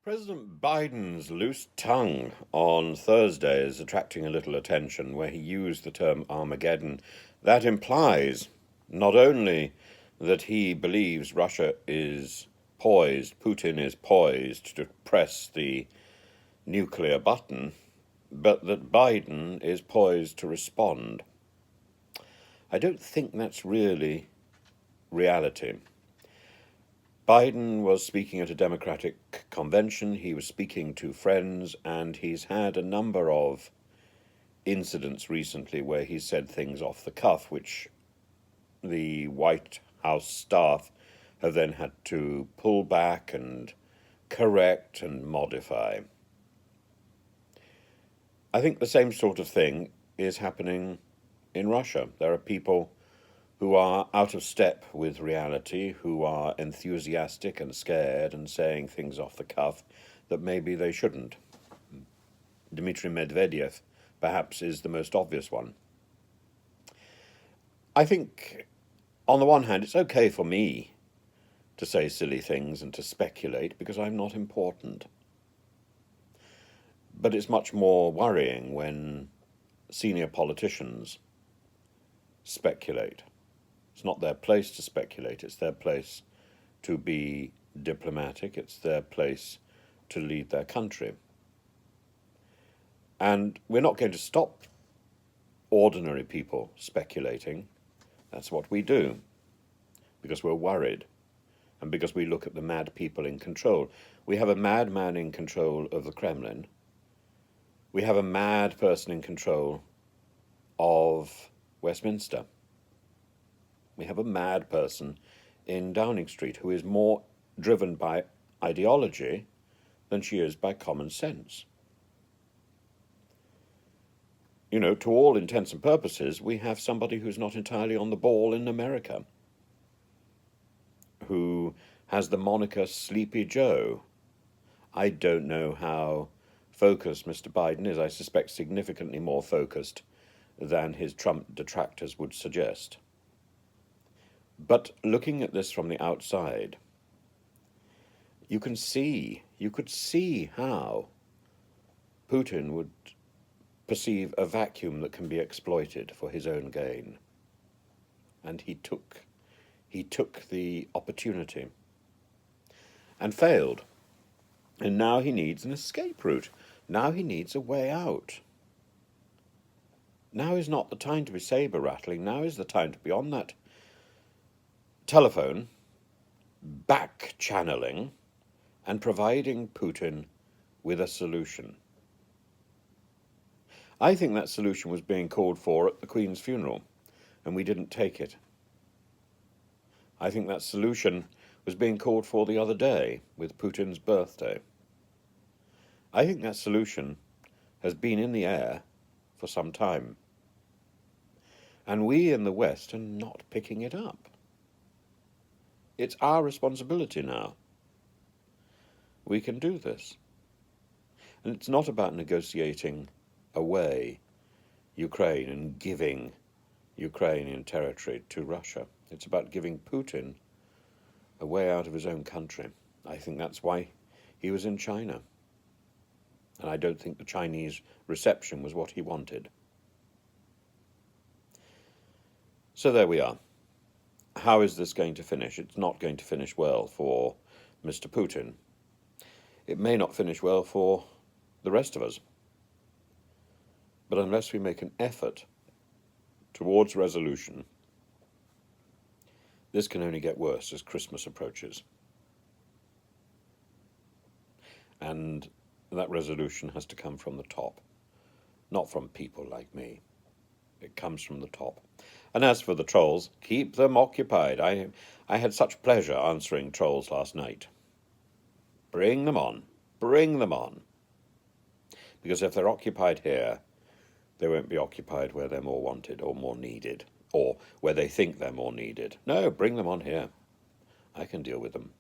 President Biden's loose tongue on Thursday is attracting a little attention, where he used the term Armageddon. That implies not only that he believes Russia is poised, Putin is poised to press the nuclear button, but that Biden is poised to respond. I don't think that's really reality. Biden was speaking at a Democratic convention, he was speaking to friends, and he's had a number of incidents recently where he said things off the cuff, which the White House staff have then had to pull back and correct and modify. I think the same sort of thing is happening in Russia. There are people who are out of step with reality, who are enthusiastic and scared and saying things off the cuff that maybe they shouldn't. Dmitry Medvedev, perhaps, is the most obvious one. I think, on the one hand, it's okay for me to say silly things and to speculate because I'm not important. But it's much more worrying when senior politicians speculate. It's not their place to speculate, it's their place to be diplomatic, it's their place to lead their country. And we're not going to stop ordinary people speculating. That's what we do, because we're worried, and because we look at the mad people in control. We have a madman in control of the Kremlin. We have a mad person in control of Westminster. We have a mad person in Downing Street who is more driven by ideology than she is by common sense. You know, to all intents and purposes, we have somebody who's not entirely on the ball in America, who has the moniker Sleepy Joe. I don't know how focused Mr. Biden is. I suspect significantly more focused than his Trump detractors would suggest. But looking at this from the outside, you could see how Putin would perceive a vacuum that can be exploited for his own gain. And he took the opportunity and failed. And now he needs an escape route. Now he needs a way out. Now is not the time to be saber rattling. Now is the time to be on that telephone, back channeling, and providing Putin with a solution. I think that solution was being called for at the Queen's funeral, and we didn't take it. I think that solution was being called for the other day with Putin's birthday. I think that solution has been in the air for some time, and we in the West are not picking it up. It's our responsibility now. We can do this. And it's not about negotiating away Ukraine and giving Ukrainian territory to Russia. It's about giving Putin a way out of his own country. I think that's why he was in China. And I don't think the Chinese reception was what he wanted. So there we are. How is this going to finish? It's not going to finish well for Mr. Putin. It may not finish well for the rest of us. But unless we make an effort towards resolution, this can only get worse as Christmas approaches. And that resolution has to come from the top, not from people like me. It comes from the top. And as for the trolls, keep them occupied. I had such pleasure answering trolls last night. Bring them on. Bring them on. Because if they're occupied here, they won't be occupied where they're more wanted or more needed, or where they think they're more needed. No, bring them on here. I can deal with them.